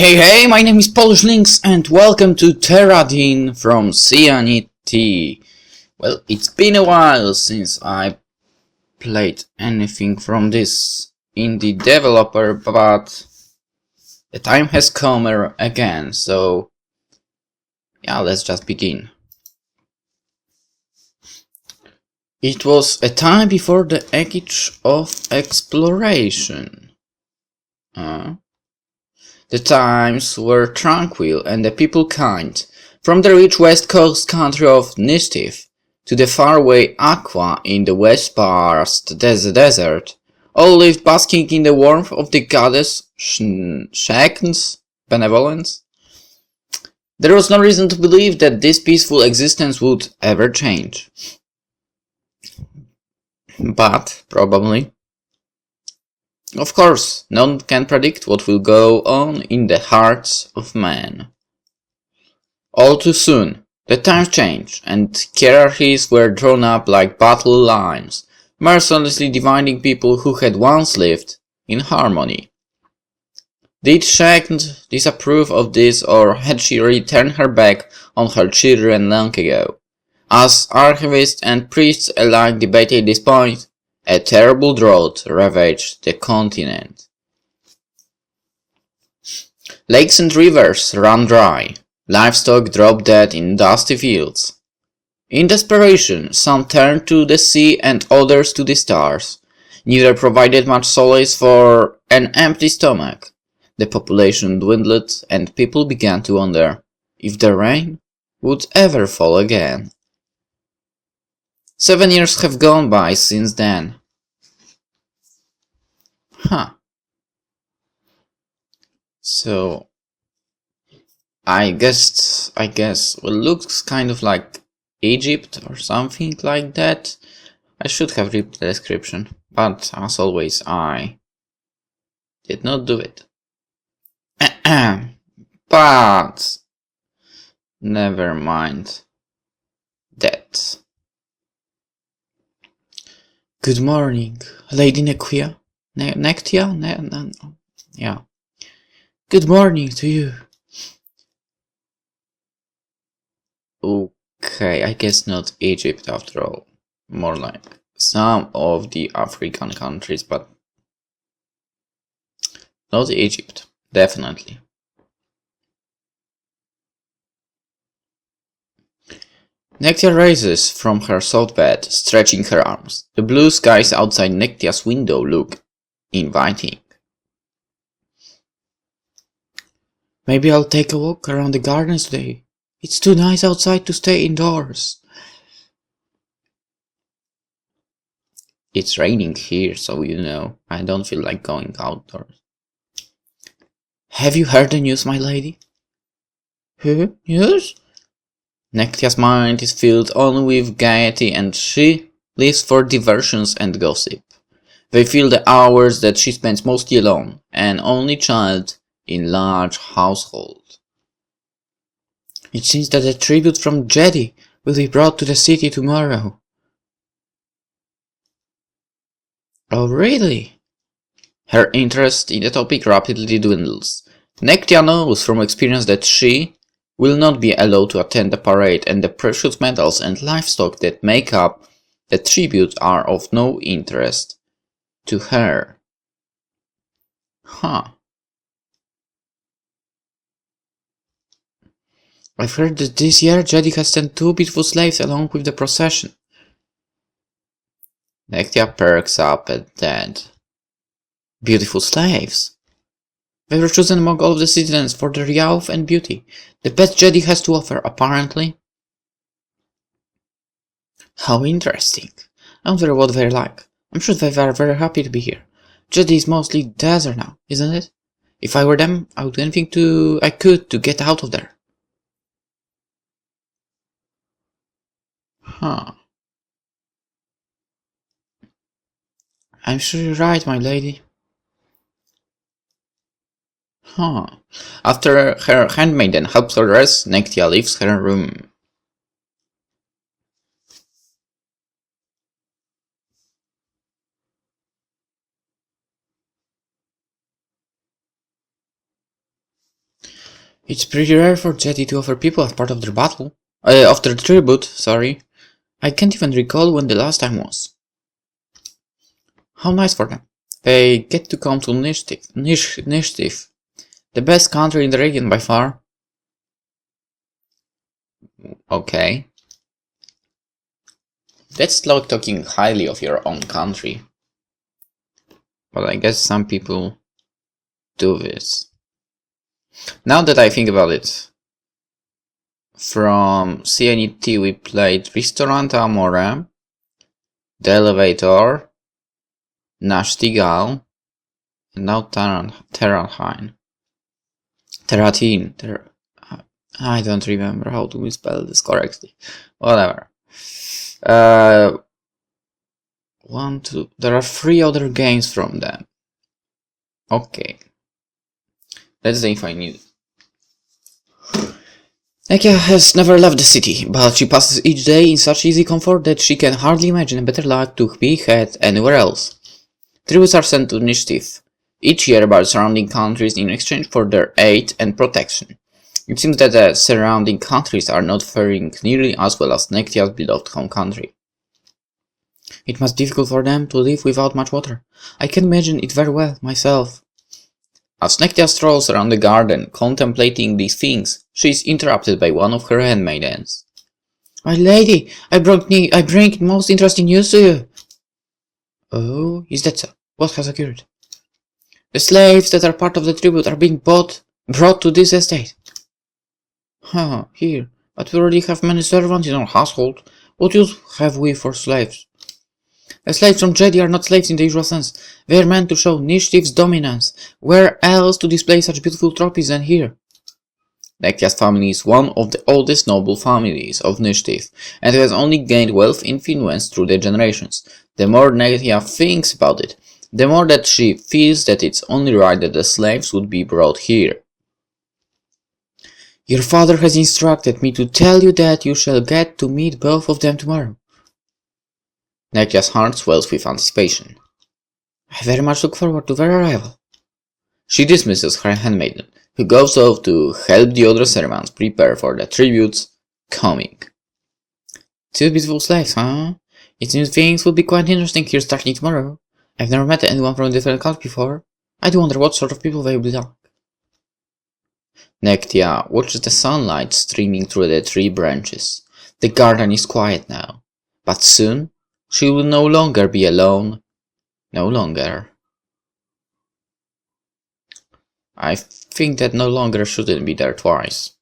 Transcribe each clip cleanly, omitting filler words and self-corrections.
Hey, my name is PolishLynx and welcome to Taarradhin from Cyanide. Well, it's been a while since I played anything from this indie developer, but the time has come again, so yeah, let's just begin. It was a time before the age of exploration. The times were tranquil and the people kind. From the rich west coast country of Nishtif to the faraway Aqua in the west past desert, all lived basking in the warmth of the goddess Scheknt's benevolence. There was no reason to believe that this peaceful existence would ever change. But, probably. Of course, none can predict what will go on in the hearts of men. All too soon, the times changed, and hierarchies were drawn up like battle lines, mercilessly dividing people who had once lived in harmony. Did Scheknt disapprove of this, or had she really turned her back on her children long ago? As archivists and priests alike debated this point, a terrible drought ravaged the continent. Lakes and rivers ran dry, livestock dropped dead in dusty fields. In desperation, some turned to the sea and others to the stars. Neither provided much solace for an empty stomach. The population dwindled and people began to wonder if the rain would ever fall again. 7 years have gone by since then. So I guess well, looks kind of like Egypt or something like that. I should have read the description, but as always I did not do it. But never mind that. Good morning, Lady Neqtia. Neqtia? Yeah. Good morning to you. Okay, I guess not Egypt after all. More like some of the African countries, but not Egypt, definitely. Neqtia rises from her soft bed, stretching her arms. The blue skies outside Neqtia's window look inviting. Maybe I'll take a walk around the gardens today. It's too nice outside to stay indoors. It's raining here, so you know, I don't feel like going outdoors. Have you heard the news, my lady? News? Neqtia's mind is filled only with gaiety and she lives for diversions and gossip. They fill the hours that she spends mostly alone, an only child in large household. It seems that a tribute from Djedi will be brought to the city tomorrow. Oh really? Her interest in the topic rapidly dwindles. Neqtia knows from experience that she will not be allowed to attend the parade, and the precious metals and livestock that make up the tribute are of no interest to her. I've heard that this year Djedi has sent 2 beautiful slaves along with the procession. Neqtia perks up at that. Beautiful slaves? They were chosen among all of the citizens for their youth and beauty. The best Djedi has to offer, apparently. How interesting. I wonder what they're like. I'm sure they are very happy to be here. Djedi is mostly desert now, isn't it? If I were them, I would do anything I could to get out of there. I'm sure you're right, my lady. After her handmaiden helps her dress, Neqtia leaves her room. It's pretty rare for Djedi to offer people as part of their battle. Of their tribute, sorry. I can't even recall when the last time was. How nice for them. They get to come to Nishtif. The best country in the region by far. Okay. That's like talking highly of your own country. But I guess some people do this. Now that I think about it, from Cyanide we played Restaurant Amore, The Elevator, Nashtigal, and now Taarradhin. I don't remember how to spell this correctly. Whatever. There are 3 other games from them. Okay. That's the info I need. Neqtia has never left the city, but she passes each day in such easy comfort that she can hardly imagine a better life to be had anywhere else. Tributes are sent to Nishtif each year by surrounding countries in exchange for their aid and protection. It seems that the surrounding countries are not faring nearly as well as Neqtia's beloved home country. It must be difficult for them to live without much water. I can imagine it very well, myself. As Neqtia strolls around the garden, contemplating these things, she is interrupted by one of her handmaidens. My lady, I bring most interesting news to you. Oh, is that so? What has occurred? The slaves that are part of the tribute are being brought to this estate. Here, but we already have many servants in our household. What use have we for slaves? The slaves from Djedi are not slaves in the usual sense. They are meant to show Nishtif's dominance. Where else to display such beautiful trophies than here? Neqtia's family is one of the oldest noble families of Nishtif, and has only gained wealth and influence through the generations. The more Neqtia thinks about it, the more that she feels that it's only right that the slaves would be brought here. Your father has instructed me to tell you that you shall get to meet both of them tomorrow. Neqtia's heart swells with anticipation. I very much look forward to their arrival. She dismisses her handmaiden, who goes off to help the other servants prepare for the tributes coming. 2 beautiful slaves, huh? It seems things will be quite interesting here starting tomorrow. I've never met anyone from a different country before. I do wonder what sort of people they will be like. Neqtia watches the sunlight streaming through the tree branches. The garden is quiet now, but soon she will no longer be alone. No longer. I think that no longer shouldn't be there twice.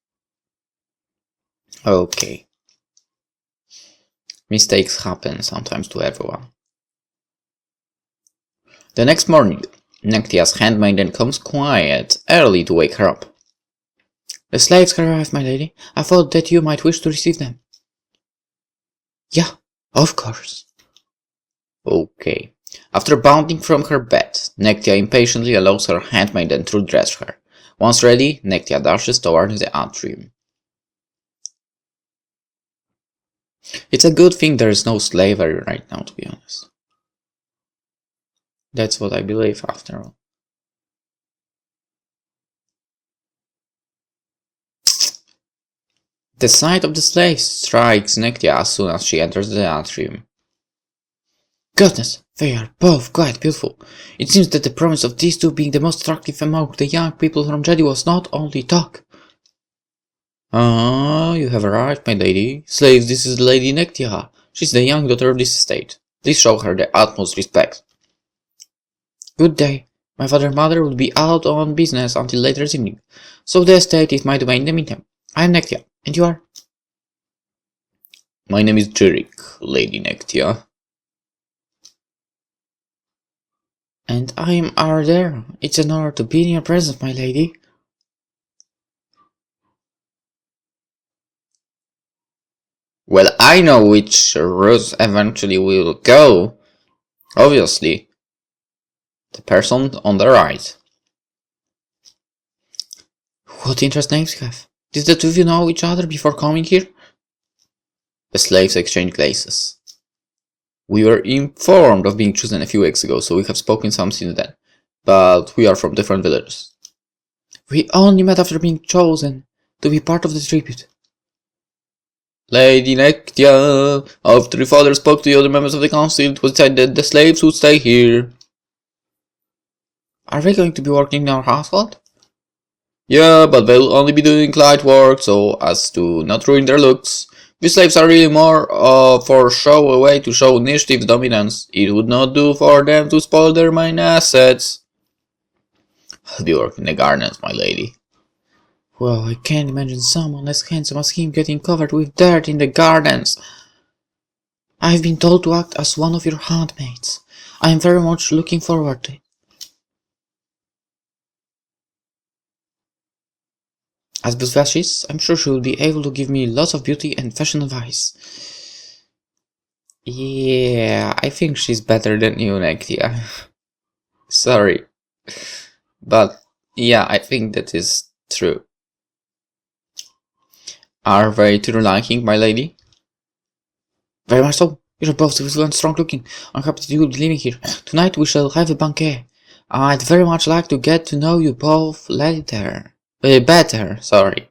Okay. Mistakes happen sometimes to everyone. The next morning, Neqtia's handmaiden comes quiet early to wake her up. The slaves have arrived, my lady. I thought that you might wish to receive them. Yeah, of course. Okay. After bounding from her bed, Neqtia impatiently allows her handmaiden to dress her. Once ready, Neqtia dashes towards the atrium. It's a good thing there is no slavery right now, to be honest. That's what I believe, after all. The sight of the slaves strikes Neqtia as soon as she enters the atrium. Goodness, they are both quite beautiful. It seems that the promise of these 2 being the most attractive among the young people from Djedi was not only talk. Ah, you have arrived, my lady. Slaves, this is Lady Neqtia. She's the young daughter of this estate. Please show her the utmost respect. Good day. My father and mother will be out on business until later this evening, so the estate is my domain in the meantime. I am Neqtia, and you are? My name is Djedi, Lady Neqtia. And I am Ardera. It's an honor to be in your presence, my lady. Well, I know which route eventually will go. Obviously. The person on the right. What interesting names you have. Did the 2 of you know each other before coming here? The slaves exchange glances. We were informed of being chosen a few weeks ago, so we have spoken some since then. But we are from different villages. We only met after being chosen to be part of the tribute. Lady Neqtia, after your father spoke to the other members of the council, it was decided that the slaves would stay here. Are they going to be working in our household? Yeah, but they'll only be doing light work so as to not ruin their looks. These slaves are really more for show, a way to show Nishtif's dominance. It would not do for them to spoil their main assets. I'll be working in the gardens, my lady. Well, I can't imagine someone as handsome as him getting covered with dirt in the gardens. I've been told to act as one of your handmaids. I am very much looking forward to it. As Busvashis, I'm sure she will be able to give me lots of beauty and fashion advice. Yeah, I think she's better than you, Neqtia. Sorry. But, yeah, I think that is true. Are they to your liking, my lady? Very much so. You're both visible and strong looking. I'm happy that you will be living here. Tonight we shall have a banquet. I'd very much like to get to know you both later. Better, sorry.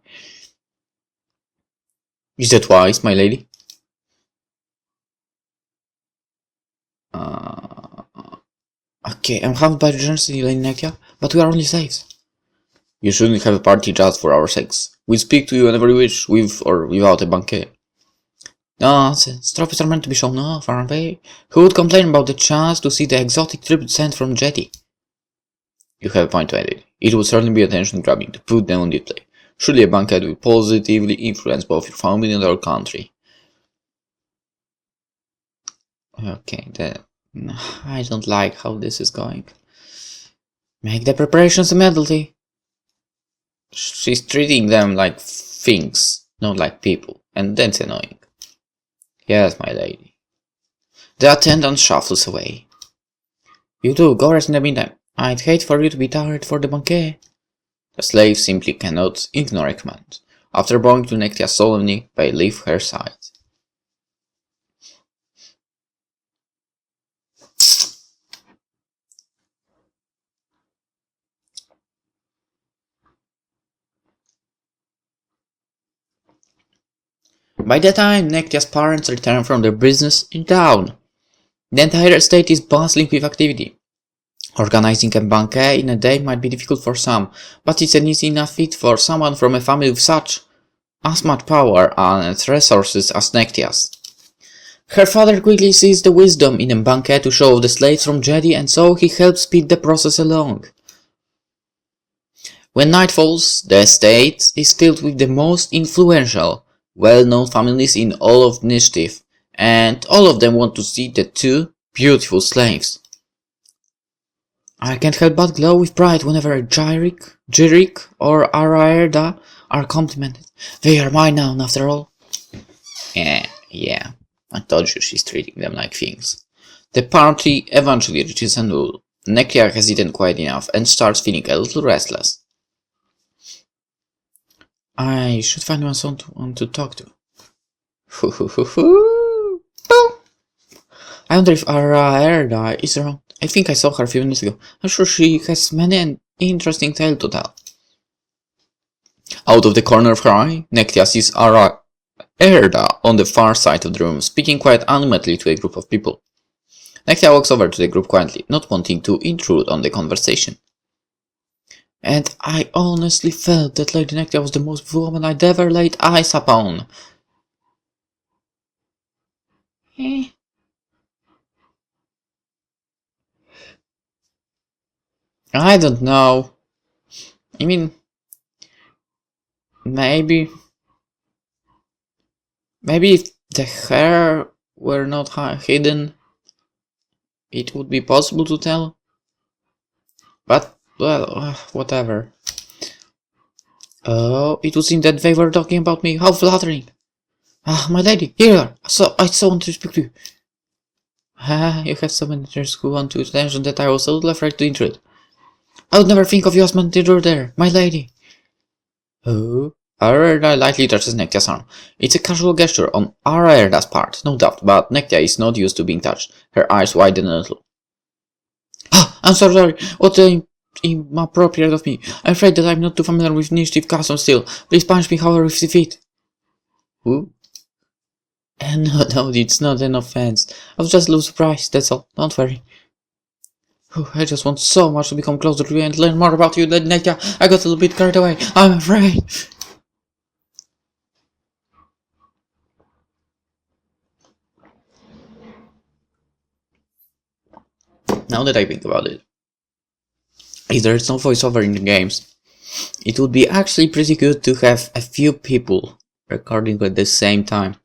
Is that wise, my lady? Okay, I'm humbled by your generosity, Lady Neqtia, but we are only slaves. You shouldn't have a party just for our sakes. We'll speak to you whenever you wish, with or without a banquet. Nonsense. Trophies are meant to be shown off, aren't they? Who would complain about the chance to see the exotic tribute sent from Djedi? You have a point to edit. It would certainly be attention-grabbing to put them on display. Surely a banquet will positively influence both your family and our country. Okay, I don't like how this is going. Make the preparations immediately. She's treating them like things, not like people, and that's annoying. Yes, my lady. The attendant shuffles away. You two, go rest in the meantime. I'd hate for you to be tired for the banquet. The slave simply cannot ignore a command. After bowing to Neqtia solemnly, they leave her side. By that time, Neqtia's parents return from their business in town. The entire estate is bustling with activity. Organizing a banquet in a day might be difficult for some, but it's an easy enough feat for someone from a family with as much power and resources as Neqtia's. Her father quickly sees the wisdom in a banquet to show off the slaves from Djedi, and so he helps speed the process along. When night falls, the estate is filled with the most influential, well-known families in all of Nishtif, and all of them want to see the two beautiful slaves. I can't help but glow with pride whenever Jirik or Araerda are complimented. They are mine now, after all. Yeah, I told you she's treating them like things. The party eventually reaches an ul. Neqtia has eaten quite enough and starts feeling a little restless. I should find someone to talk to. I wonder if Araerda is around. I think I saw her a few minutes ago. I'm sure she has many an interesting tale to tell. Out of the corner of her eye, Neqtia sees Araerda on the far side of the room, speaking quite animatedly to a group of people. Neqtia walks over to the group quietly, not wanting to intrude on the conversation. And I honestly felt that Lady Neqtia was the most beautiful woman I'd ever laid eyes upon. I don't know. I mean, maybe if the hair were not hidden, it would be possible to tell. But, well, whatever. Oh, it would seem that they were talking about me. How flattering. Ah, my lady, here you are. I so want to speak to you. You have so many visitors who want to attention that I was a little afraid to intrude. I would never think of you as my dear there, my lady. Oh, Araerda lightly touches Neqtia's arm. It's a casual gesture on Araerda's part, no doubt, but Neqtia is not used to being touched. Her eyes widen a little. I'm so sorry. What inappropriate of me. I'm afraid that I'm not too familiar with Nishtif customs still. Please punish me however you see fit. Who? No, it's not an offense. I was just a little surprised, that's all. Don't worry. I just want so much to become closer to you and learn more about you, Neqtia. I got a little bit carried away. I'm afraid. Now that I think about it, if there's no voiceover in the games, it would be actually pretty good to have a few people recording at the same time.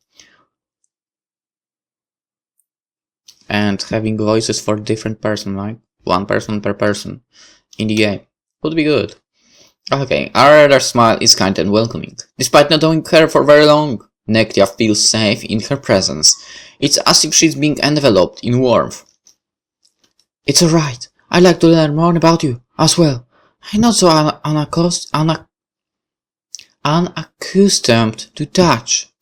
And having voices for different person, like one person per person in the game, would be good. Okay, our other smile is kind and welcoming. Despite not knowing her for very long, Neqtia feels safe in her presence. It's as if she's being enveloped in warmth. It's alright. I'd like to learn more about you as well. I'm not so unaccustomed to touch.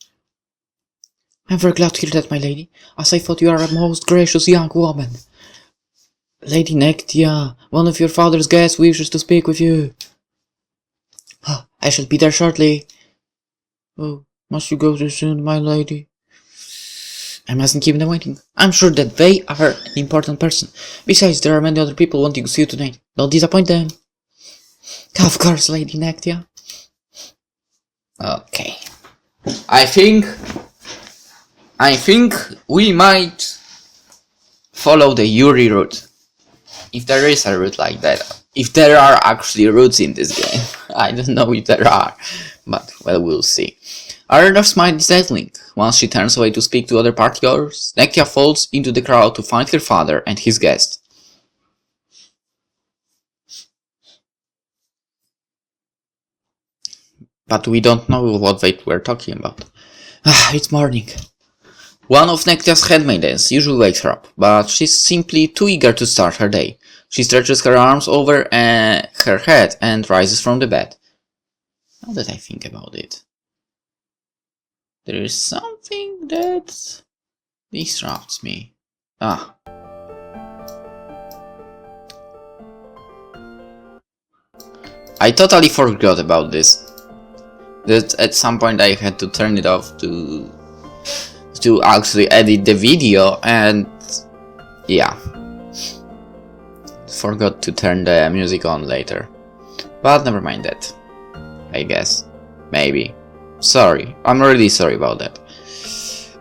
I'm very glad to hear that, my lady, as I thought you are a most gracious young woman. Lady Neqtia, one of your father's guests wishes to speak with you. Oh, I shall be there shortly. Oh, must you go too soon, my lady? I mustn't keep them waiting. I'm sure that they are an important person. Besides, there are many other people wanting to see you tonight. Don't disappoint them. Of course, Lady Neqtia. Okay. I think we might follow the Yuri route. If there is a route like that. If there are actually routes in this game. I don't know if there are. But, well, we'll see. Our smile is dazzling. Once she turns away to speak to other partygoers, Neqtia falls into the crowd to find her father and his guest. But we don't know what they were talking about. It's morning. One of Neqtia's handmaidens usually wakes her up, but she's simply too eager to start her day. She stretches her arms over her head and rises from the bed. Now that I think about it, there is something that disrupts me. I totally forgot about this. That at some point I had to turn it off to actually edit the video, and yeah, forgot to turn the music on later. But never mind that, I guess. Maybe. Sorry, I'm really sorry about that.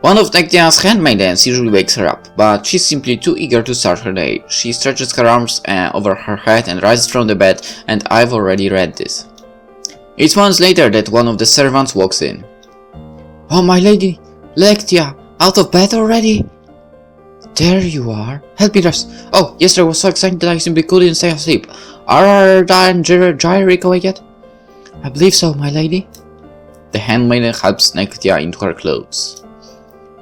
One of Neqtia's handmaidens usually wakes her up, but she's simply too eager to start her day. She stretches her arms over her head and rises from the bed, and I've already read this. It's months later that one of the servants walks in. Oh, my lady, Neqtia, out of bed already? There you are. Help me dress. Oh, yesterday I was so excited that I simply couldn't stay asleep. Are Dan and Jyrik awake yet? I believe so, my lady. The handmaiden helps Neqtia into her clothes.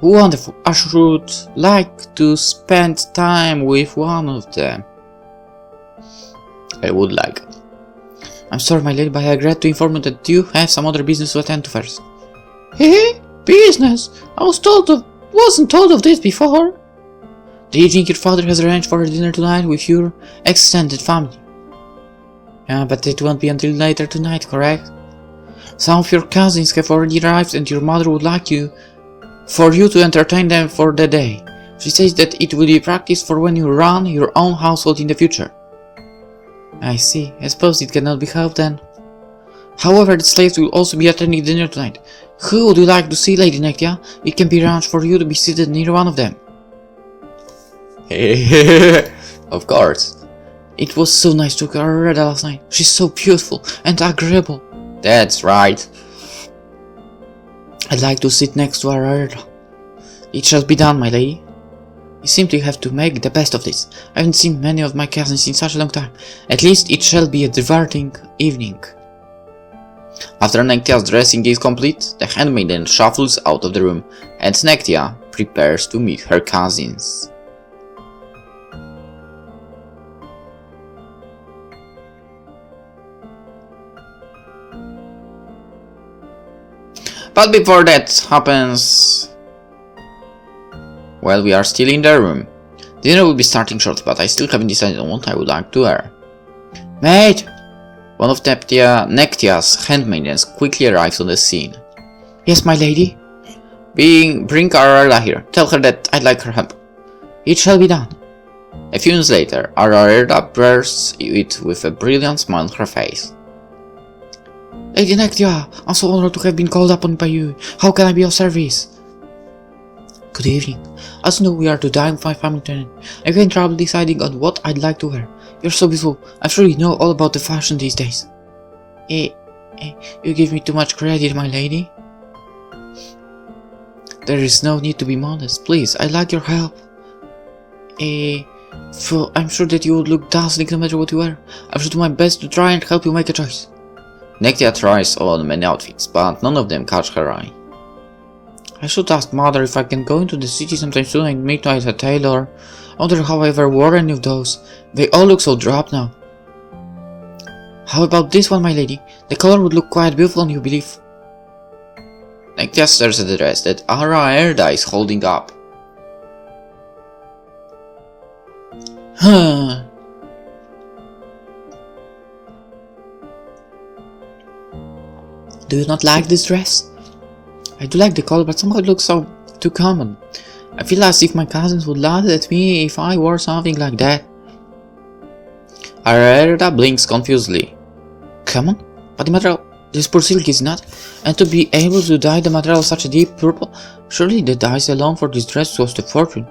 Wonderful. I should like to spend time with one of them. I would like. I'm sorry, my lady, but I regret to inform you that you have some other business to attend to first. Hey, business? I wasn't told of this before. Do you think your father has arranged for a dinner tonight with your extended family? Yeah, but it won't be until later tonight, correct? Some of your cousins have already arrived and your mother would like for you to entertain them for the day. She says that it will be practice for when you run your own household in the future. I see. I suppose it cannot be helped then. However, the slaves will also be attending dinner tonight. Who would you like to see, Lady Neqtia? It can be arranged for you to be seated near one of them. Of course. It was so nice to her last night. She's so beautiful and agreeable. That's right. I'd like to sit next to her. It shall be done, my lady. You simply have to make the best of this. I haven't seen many of my cousins in such a long time. At least it shall be a diverting evening. After Neqtia's dressing is complete, the handmaiden shuffles out of the room, and Neqtia prepares to meet her cousins. But before that happens, well, we are still in the room. Dinner will be starting shortly, but I still haven't decided on what I would like to wear. Mate! One of Neqtia's handmaidens quickly arrives on the scene. Yes, my lady? Bring Ararela here. Tell her that I'd like her help. It shall be done. A few minutes later, Ararela bursts it with a brilliant smile on her face. Lady Nishtif, I'm so honored to have been called upon by you. How can I be of service? Good evening. As you know, we are to dine with my family tonight. I'm having trouble deciding on what I'd like to wear. You're so beautiful. I'm sure you know all about the fashion these days. You give me too much credit, my lady. There is no need to be modest. Please, I'd like your help. I'm sure that you would look dazzling no matter what you wear. I shall do my best to try and help you make a choice. Neqtia tries on many outfits, but none of them catch her eye. I should ask mother if I can go into the city sometime soon and meet at a tailor. I wonder how I ever wore any of those. They all look so dropped now. How about this one, my lady? The color would look quite beautiful on you, believe. Neqtia stares at the dress that Ararela is holding up. Huh. Do you not like this dress? I do like the color, but somehow it looks so too common. I feel as if my cousins would laugh at me if I wore something like that. Ararela blinks confusedly. Common? But the material, this poor silk is not, and to be able to dye the material such a deep purple, surely the dyes alone for this dress cost a fortune.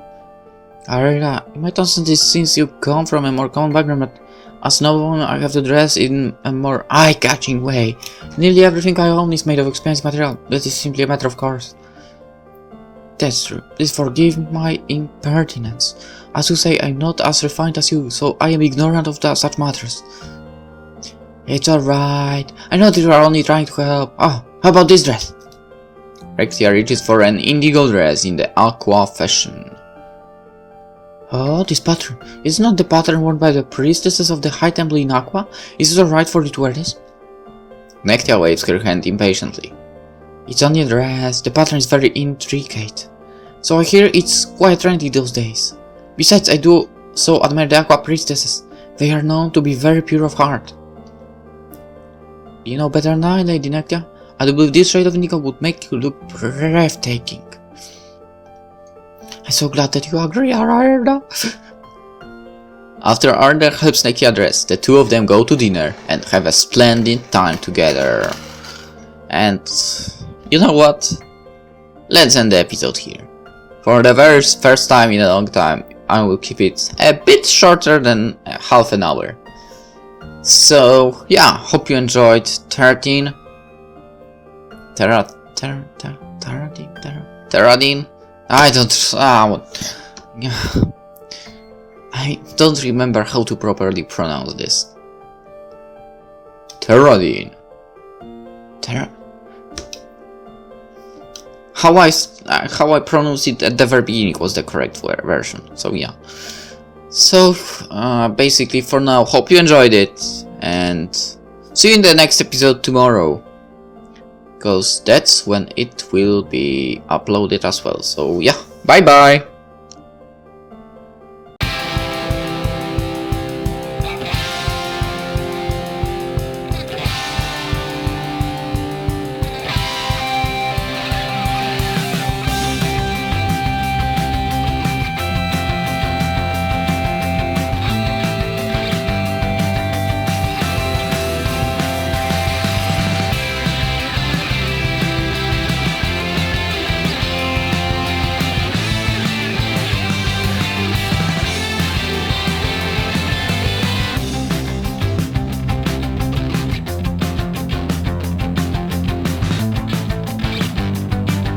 Ararela, you might understand this since you come from a more common background, but as noblewoman I have to dress in a more eye-catching way. Nearly everything I own is made of expensive material. That is simply a matter of course. That's true. Please forgive my impertinence. As you say, I'm not as refined as you, so I am ignorant of such matters. It's alright. I know that you are only trying to help. Oh, how about this dress? Neqtia reaches for an indigo dress in the aqua fashion. Oh, this pattern. Is it not the pattern worn by the priestesses of the High Temple in Aqua? Is it alright for you to wear this? Neqtia waves her hand impatiently. It's only a dress. The pattern is very intricate. So I hear it's quite trendy those days. Besides, I do so admire the Aqua priestesses. They are known to be very pure of heart. You know better than I, Lady Neqtia. I do believe this shade of indigo would make you look breathtaking. I'm so glad that you agree, Ararela. After Ararela helps Neqtia dress, the two of them go to dinner and have a splendid time together. And you know what? Let's end the episode here. For the very first time in a long time, I will keep it a bit shorter than half an hour. So yeah, hope you enjoyed Taarradhin. Taarradhin. I don't remember how to properly pronounce this. Taarradhin. How I pronounced it at the very beginning was the correct version. So yeah. So basically for now, hope you enjoyed it, and see you in the next episode tomorrow, because that's when it will be uploaded as well. So yeah, bye bye.